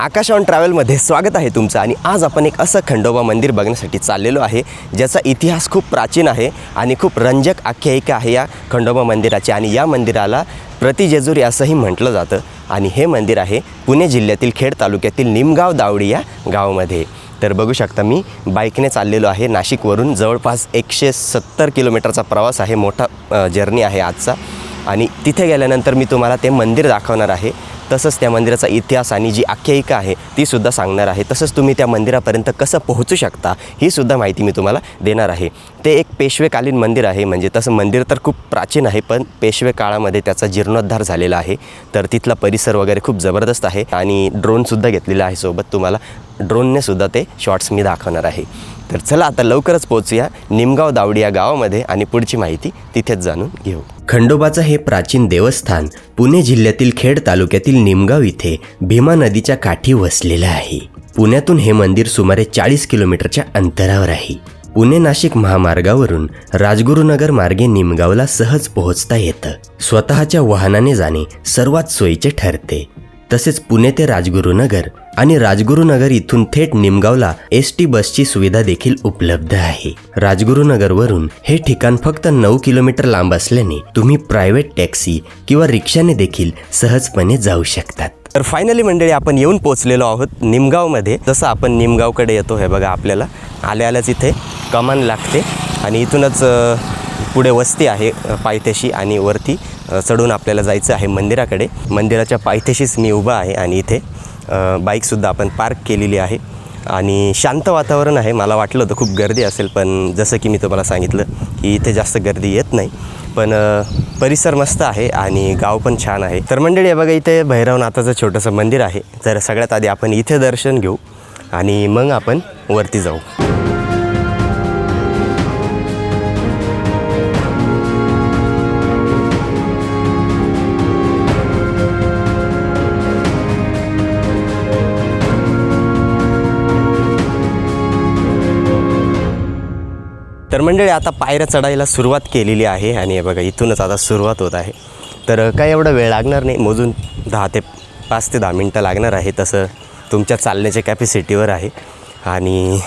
आकाश on ट्रॅव्हलमध्ये स्वागत आहे तुमचं। आणि आज आपण एक असं खंडोबा मंदिर बघण्यासाठी चाललेलो आहे ज्याचा इतिहास खूप प्राचीन आहे आणि खूप रंजक आख्यायिका आहे या खंडोबा मंदिराची। आणि या मंदिराला प्रतिजेजुरी असंही म्हटलं जातं। आणि हे मंदिर आहे पुणे जिल्ह्यातील खेड तालुक्यातील निमगाव दावडी या गावामध्ये। तर बघू शकता मी बाईकने चाललेलो आहे नाशिकवरून। जवळपास 170 किलोमीटरचा प्रवास आहे, मोठा जर्नी आहे आजचा। आणि तिथे गेल्यानंतर मी तुम्हाला ते मंदिर दाखवणार आहे, तसंच त्या मंदिराचा इतिहास आणि जी आख्यायिका आहे ती सुद्धा सांगणार आहे। तसंच तुम्ही त्या मंदिरापर्यंत कसं पोहोचू शकता ही सुद्धा माहिती मी तुम्हाला देणार आहे। ते एक पेशवेकालीन मंदिर आहे, म्हणजे तसं मंदिर तर खूप प्राचीन आहे, पण पेशवे काळामध्ये त्याचा जीर्णोद्धार झालेला आहे। तर तिथला परिसर वगैरे खूप जबरदस्त आहे आणि ड्रोनसुद्धा घेतलेला आहे सोबत। तुम्हाला ड्रोनने सुद्धा ते शॉट्स मी दाखवणार आहे। तर चला आता लवकरच पोहोचूया निमगाव दावडी या गावामध्ये आणि पुढची माहिती तिथेच जाणून घेऊ। खंडोबाचं हे प्राचीन देवस्थान पुणे जिल्ह्यातील खेड तालुक्यातील निमगाव इथे भीमा नदीच्या काठी वसलेलं आहे। पुण्यातून हे मंदिर सुमारे 40 किलोमीटरच्या अंतरावर आहे। पुणे नाशिक महामार्गावरून राजगुरुनगर मार्गे निमगावला सहज पोहोचता येतं। स्वतःच्या वाहनाने जाणे सर्वात सोयीचे ठरते। तसेच पुणे ते राजगुरुनगर आणि राजगुरुनगर इथून थेट निमगावला एसटी बसची सुविधा देखील उपलब्ध आहे। राजगुरुनगरवरून हे ठिकाण फक्त 9 किलोमीटर लांब असल्याने तुम्ही प्रायव्हेट टॅक्सी किंवा रिक्षाने देखील सहजपणे जाऊ शकतात। तर फायनली मंडळी आपण येऊन पोहोचलेलो आहोत निमगावमध्ये। जसं आपण निमगावकडे येतो, हे बघा आपल्याला आल्याच इथे कमान लागते आणि इथूनच पुढे वस्ती आहे पायथ्याशी आणि वरती चढून आपल्याला जायचं आहे मंदिराकडे। मंदिराच्या पायथ्याशीच मी उभा आहे आणि इथे बाईकसुद्धा आपण पार्क केलेली आहे आणि शांत वातावरण आहे। मला वाटलं होतं खूप गर्दी असेल, पण जसं की मी तुम्हाला सांगितलं की इथे जास्त गर्दी येत नाही, पण परिसर मस्त आहे आणि गाव पण छान आहे। तर मंडळी बघा इथे भैरवनाथाचं छोटंसं मंदिर आहे। तर सगळ्यात आधी आपण इथे दर्शन घेऊ आणि मग आपण वरती जाऊ। तर मंडळी आता पायऱ्या चढायला सुरुवात केलेली आहे आणि हे बघा इथूनच आता सुरुवात होत आहे। तर काय एवढा वेळ लागणार नाही, मोजून 5 ते 10 मिनटं लागणार आहे। तसं तुमच्या चालण्याच्या कॅपॅसिटीवर आहे आणि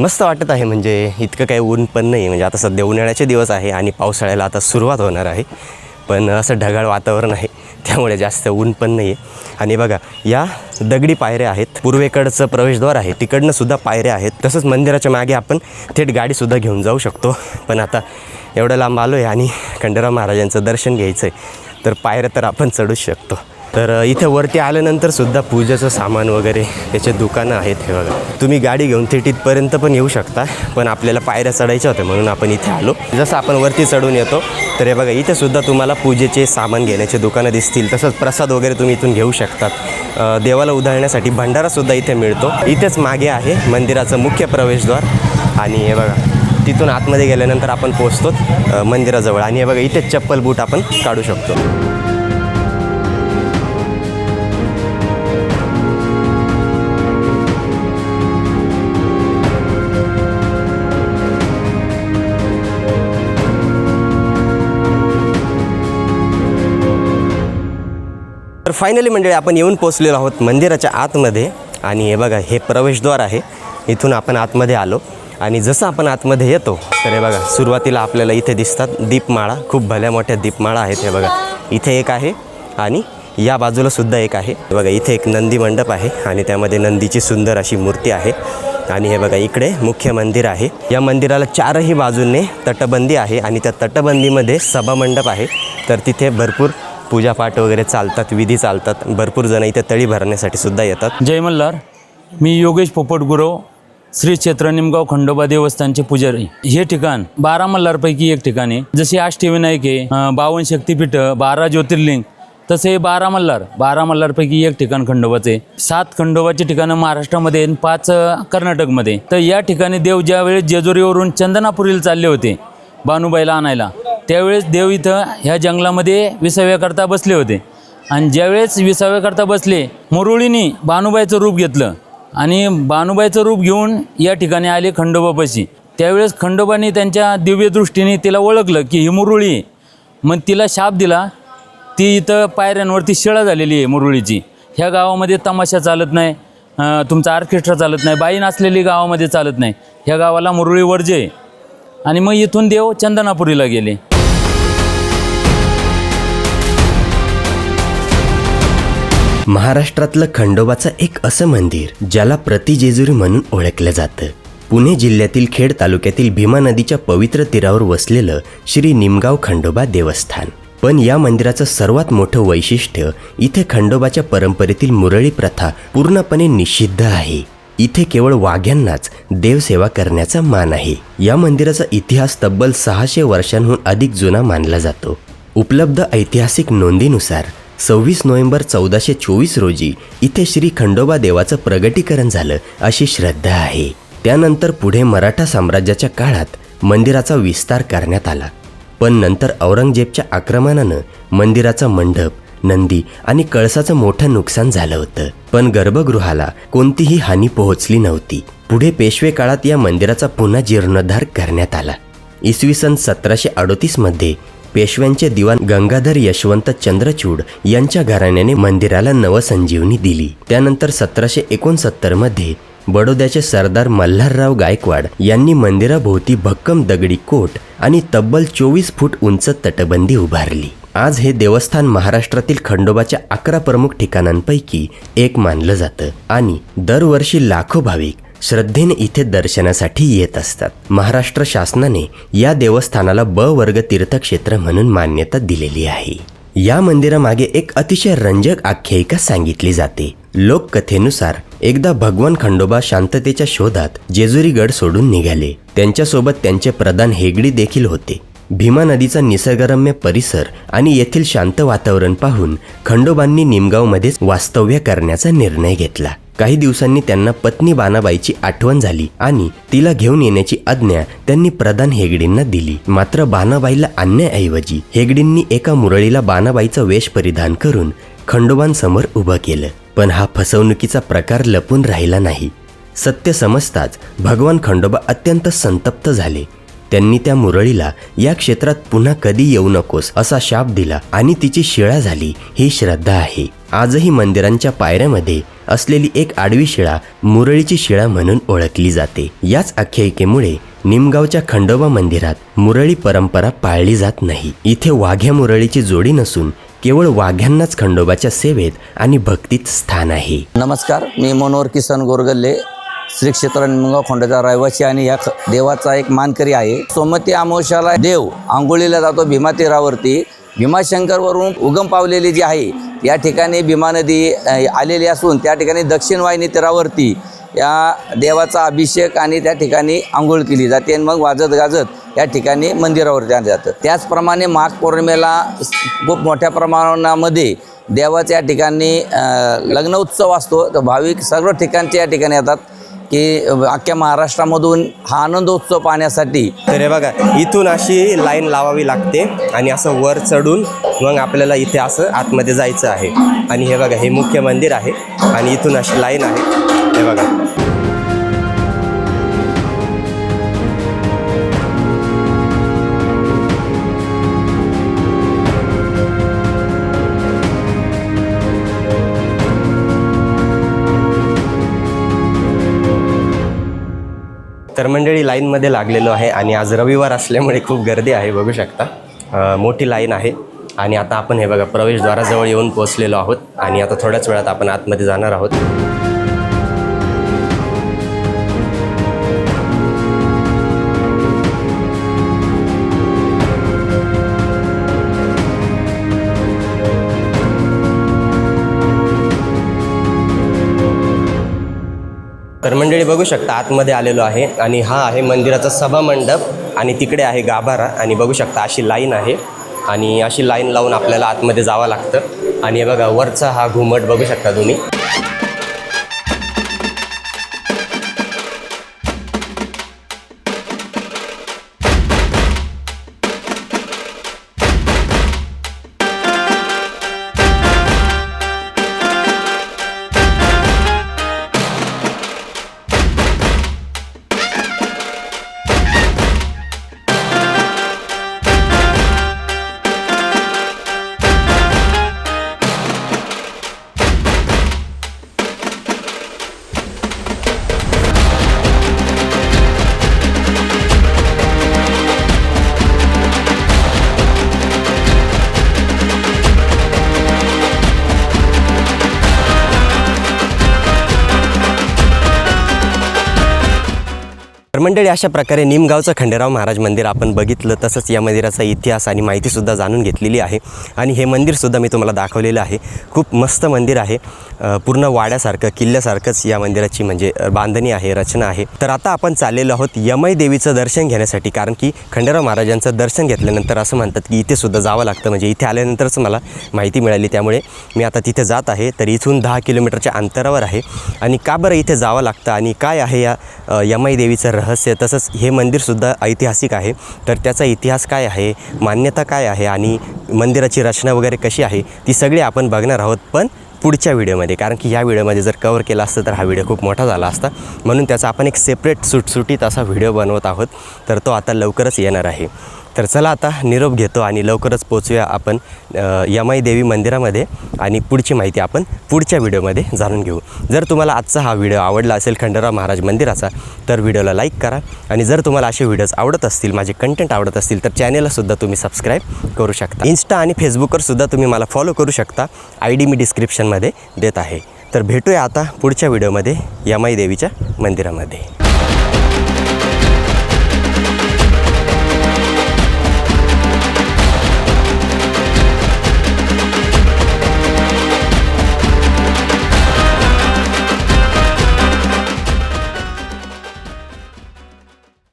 मस्त वाटत आहे, म्हणजे इतकं काही ऊन पण नाही। म्हणजे आता सध्या उन्हाळ्याचे दिवस आहे आणि पावसाळ्याला आता सुरुवात होणार आहे, पण असं ढगाळ वातावरण आहे त्यामुळे जास्त ऊन पण नाही आहे। आणि बघा या दगडी पायऱ्या आहेत, पूर्वेकडचं प्रवेशद्वार आहे तिकडनं सुद्धा पायऱ्या आहेत। तसंच मंदिराच्या मागे आपण थेट गाडीसुद्धा घेऊन जाऊ शकतो, पण आता एवढं लांब आलो आहे आणि खंडेराव महाराजांचं दर्शन घ्यायचं आहे तर पायऱ्या तर आपण चढूच शकतो। तर इथे वरती आल्यानंतर सुद्धा पूजेचं सामान वगैरे त्याचे दुकानं आहेत। हे बघा तुम्ही गाडी घेऊन थेट इथपर्यंत पण येऊ शकता, पण आपल्याला पायऱ्या चढायच्या होत्या म्हणून आपण इथे आलो। जसं आपण वरती चढून येतो तर हे बघा इथे सुद्धा तुम्हाला पूजेचे सामान घेण्याचे दुकानं दिसतील। तसंच प्रसाद वगैरे तुम्ही इथून घेऊ शकतात। देवाला उधळण्यासाठी भंडारासुद्धा इथे मिळतो। इथेच मागे आहे मंदिराचं मुख्य प्रवेशद्वार आणि हे बघा तिथून आतमध्ये गेल्यानंतर आपण पोहोचतो मंदिराजवळ। आणि हे बघा इथेच चप्पल बूट आपण काढू शकतो। तर फायनली मंडळी आपण येऊन पोचलेलो आहोत मंदिराच्या आतमध्ये आणि हे बघा हे प्रवेशद्वार आहे। इथून आपण आतमध्ये आलो आणि जसं आपण आतमध्ये येतो तर हे बघा सुरुवातीला आपल्याला इथे दिसतात दीपमाळा, खूप भल्या मोठ्या दीपमाळा आहेत। हे बघा इथे एक आहे आणि या बाजूला सुद्धा एक आहे। बघा इथे एक नंदी मंडप आहे आणि त्यामध्ये नंदीची सुंदर अशी मूर्ती आहे। आणि हे बघा इकडे मुख्य मंदिर आहे। या मंदिराला 4ही बाजूंनी तटबंदी आहे आणि त्या तटबंदीमध्ये सभामंडप आहे। तर तिथे भरपूर पूजापाठ वगैरे चालतात, विधी चालतात। भरपूर जण इथे तळी भरण्यासाठी सुद्धा येतात। जय मल्हार, मी योगेश पोपट गुरव, श्री क्षेत्र निमगाव खंडोबा देवस्थानचे पुजारी। हे ठिकाण 12 मल्हारपैकी एक ठिकाण आहे। जसे अष्टविनायक आहे, 52 शक्तिपीठ, 12 ज्योतिर्लिंग, तसे 12 मल्हारपैकी एक ठिकाण खंडोबाचे। 7 खंडोबाची ठिकाणं महाराष्ट्रामध्ये 5 कर्नाटकमध्ये। तर या ठिकाणी देव ज्यावेळेस जेजुरीवरून चंदनापुरीला चालले होते बानुबाईला आणायला, त्यावेळेस देव इथं ह्या जंगलामध्ये विसाव्याकरता बसले होते। आणि ज्यावेळेस विसाव्याकरता बसले, मुरुळीने बानुबाईचं रूप घेतलं आणि बानुबाईचं रूप घेऊन या ठिकाणी आले खंडोबापाशी। त्यावेळेस खंडोबाने त्यांच्या दिव्य दृष्टीने तिला ओळखलं की ही मुरुळी आहे। मग तिला शाप दिला, ती इथं पायऱ्यांवरती शिळा झालेली आहे मुरुळीची, ह्या गावामध्ये तमाशा चालत नाही, तुमचा ऑर्केस्ट्रा चालत नाही, बाई नाचलेली गावामध्ये चालत नाही. ह्या गावाला मुरळी वर्ज्य आहे. आणि मग इथून देव चंदनापुरीला गेले. महाराष्ट्रातलं खंडोबाचं एक असं मंदिर ज्याला प्रतिजेजुरी म्हणून ओळखलं जातं. पुणे जिल्ह्यातील खेड तालुक्यातील भीमा नदीच्या पवित्र तीरावर वसलेलं श्री निमगाव खंडोबा देवस्थान. पण या मंदिराचं सर्वात मोठं वैशिष्ट्य इथे खंडोबाच्या परंपरेतील मुरळी प्रथा पूर्णपणे निषिद्ध आहे. इथे केवळ वाघ्यांनाच देवसेवा करण्याचा मान आहे. या मंदिराचा इतिहास तब्बल 600 वर्षांहून अधिक जुना मानला जातो. उपलब्ध ऐतिहासिक नोंदीनुसार 26 नोव्हेंबर 1424 रोजी इथे श्री खंडोबा देवाचं प्रगटीकरण झालं अशी श्रद्धा आहे. त्यानंतर पुढे मराठा साम्राज्याच्या काळात मंदिराचा विस्तार करण्यात आला. पण नंतर औरंगजेबच्या आक्रमणानं मंदिराचा मंडप, नंदी आणि कळसाचं मोठं नुकसान झालं होतं. पण गर्भगृहाला कोणतीही हानी पोहोचली नव्हती. पुढे पेशवे काळात या मंदिराचा पुन्हा जीर्णोद्धार करण्यात आला. इसवी सन 1738 मध्ये पेशव्यांचे दिवाण गंगाधर यशवंत चंद्रचूड यांच्या घराण्याने मंदिराला नवसंजीवनी दिली. त्यानंतर 1769 मध्ये बडोद्याचे सरदार मल्हारराव गायकवाड यांनी मंदिराभोवती भक्कम दगडी कोट आणि तब्बल 24 फूट उंच तटबंदी उभारली. आज हे देवस्थान महाराष्ट्रातील खंडोबाच्या 11 प्रमुख ठिकाणांपैकी एक मानलं जातं आणि दरवर्षी लाखो भाविक श्रद्धेने इथे दर्शनासाठी येत असतात. महाराष्ट्र शासनाने या देवस्थानाला ब वर्ग तीर्थक्षेत्र म्हणून मान्यता दिलेली आहे. या मंदिरामागे एक अतिशय रंजक आख्यायिका सांगितली जाते. लोककथेनुसार एकदा भगवान खंडोबा शांततेच्या शोधात जेजुरीगड सोडून निघाले. त्यांच्यासोबत त्यांचे प्रधान हेगडी देखील होते. भीमा नदीचा निसर्गरम्य परिसर आणि येथील शांत वातावरण पाहून खंडोबांनी निमगावमध्येच वास्तव्य करण्याचा निर्णय घेतला. काही दिवसांनी त्यांना पत्नी बाणाबाईची आठवण झाली आणि तिला घेऊन येण्याची आज्ञा त्यांनी प्रधान हेगडींना दिली. मात्र बाणाबाईला आणण्याऐवजी हेगडींनी एका मुरळीला बाणाबाईचा वेश परिधान करून खंडोबांसमोर उभं केलं. पण हा फसवणुकीचा प्रकार लपून राहिला नाही. सत्य समजताच भगवान खंडोबा अत्यंत संतप्त झाले. त्यांनी त्या मुरळीला या क्षेत्रात पुन्हा कधी येऊ नकोस असा शाप दिला आणि तिची शिळा झाली ही श्रद्धा आहे. आजही मंदिरांच्या पायऱ्यामध्ये असलेली एक आडवी शिळा मुरळीची शिळा म्हणून ओळखली जाते. याच आख्यायिकेमुळे निमगावच्या खंडोबा मंदिरात मुरळी परंपरा पाळली जात नाही. इथे वाघ्या मुरळीची जोडी नसून केवळ वाघ्यांनाच खंडोबाच्या सेवेत आणि भक्तीत स्थान आहे. नमस्कार, मी मनोहर किसन गोरगल्ले, श्री क्षेत्र निमगाव खंडोबाचा रहिवासी आणि या देवाचा एक मानकरी आहे. सोमवती अमावस्याला देव आंघोळीला जातो भीमा तीरावरती. भीमाशंकरवरून उगम पावलेली जी आहे या ठिकाणी भीमा नदी आलेली असून त्या ठिकाणी दक्षिण वाहिनी तीरावरती या देवाचा अभिषेक आणि त्या ठिकाणी आंघोळ केली जाते आणि मग वाजत गाजत या ठिकाणी मंदिरावरती आणलं जातं. त्याचप्रमाणे माघ पौर्णिमेला खूप मोठ्या प्रमाणामध्ये देवाच्या ठिकाणी लग्न उत्सव असतो. तर भाविक सर्व ठिकाणचे या ठिकाणी येतात की अख्ख्या महाराष्ट्रामधून हा आनंदोत्सव पाहण्यासाठी. तर हे बघा, इथून अशी लाईन लावावी लागते आणि असं वर चढून मग आपल्याला इथे असं आतमध्ये जायचं आहे. आणि हे बघा, हे मुख्य मंदिर आहे आणि इथून अशी लाईन आहे. हे बघा, तर मंडळी लाईनमध्ये लागलेलो आहे आणि आज रविवार असल्यामुळे खूप गर्दी आहे. बघू शकता मोठी लाईन आहे. आणि आता आपण हे बघा प्रवेशद्वाराजवळ येऊन पोहोचलेलो आहोत आणि आता थोड्याच वेळात आपण आतमध्ये जाणार आहोत. तर मंडळी बघू शकता आतमध्ये आलेलो आहे आणि हा आहे मंदिराचा सभामंडप आणि तिकडे आहे गाभारा. आणि बघू शकता अशी लाईन आहे आणि अशी लाईन लावून आपल्याला आतमध्ये जावं लागतं. आणि हे बघा वरचा हा घुमट बघू शकता तुम्ही. तर मंडळी, अशा प्रकारे निमगावचं खंडेराव महाराज मंदिर आपण बघितलं, तसंच या मंदिराचा इतिहास आणि माहितीसुद्धा जाणून घेतलेली आहे. आणि हे मंदिरसुद्धा मी तुम्हाला दाखवलेलं आहे. खूप मस्त मंदिर आहे. पूर्ण वाड्यासारखं, किल्ल्यासारखंच या मंदिराची म्हणजे बांधणी आहे, रचना आहे. तर आता आपण चाललेलो आहोत यमाई देवीचं दर्शन घेण्यासाठी, कारण की खंडेराव महाराजांचं दर्शन घेतल्यानंतर असं म्हणतात की इथे सुद्धा जावं लागतं. म्हणजे इथे आल्यानंतरच मला माहिती मिळाली, त्यामुळे मी आता तिथे जात आहे. तर इथून 10 किलोमीटरच्या अंतरावर आहे. आणि का बरं इथे जावं लागतं आणि काय आहे या यमाई देवीचं रहस्य, तसंच हे मंदिरसुद्धा ऐतिहासिक आहे. तर त्याचा इतिहास काय आहे, मान्यता काय आहे आणि मंदिराची रचना वगैरे कशी आहे, ती सगळी आपण बघणार आहोत, पण पुढच्या व्हिडिओमध्ये. कारण की ह्या व्हिडिओमध्ये जर कवर केला असतं तर हा व्हिडिओ खूप मोठा झाला असता. म्हणून त्याचा आपण एक सेपरेट सुटसुटीत असा व्हिडिओ बनवत आहोत. तर तो आता लवकरच येणार आहे. तर चला आता निरोप घेतो आणि लवकरच पोचूया आपण यमाई देवी मंदिरामध्ये आणि पुढची माहिती आपण पुढच्या व्हिडिओमध्ये जाणून घेऊ. जर तुम्हाला आजचा हा व्हिडिओ आवडला असेल खंडेराव महाराज मंदिराचा, तर व्हिडिओला लाईक करा. आणि जर तुम्हाला असे व्हिडिओज आवडत असतील, माझे कंटेंट आवडत असतील, तर चॅनेललासुद्धा तुम्ही सबस्क्राईब करू शकता. इंस्टा आणि फेसबुकवरसुद्धा तुम्ही मला फॉलो करू शकता. ID मी डिस्क्रिप्शनमध्ये देत आहे. तर भेटूया आता पुढच्या व्हिडिओमध्ये यमाई देवीच्या मंदिरामध्ये.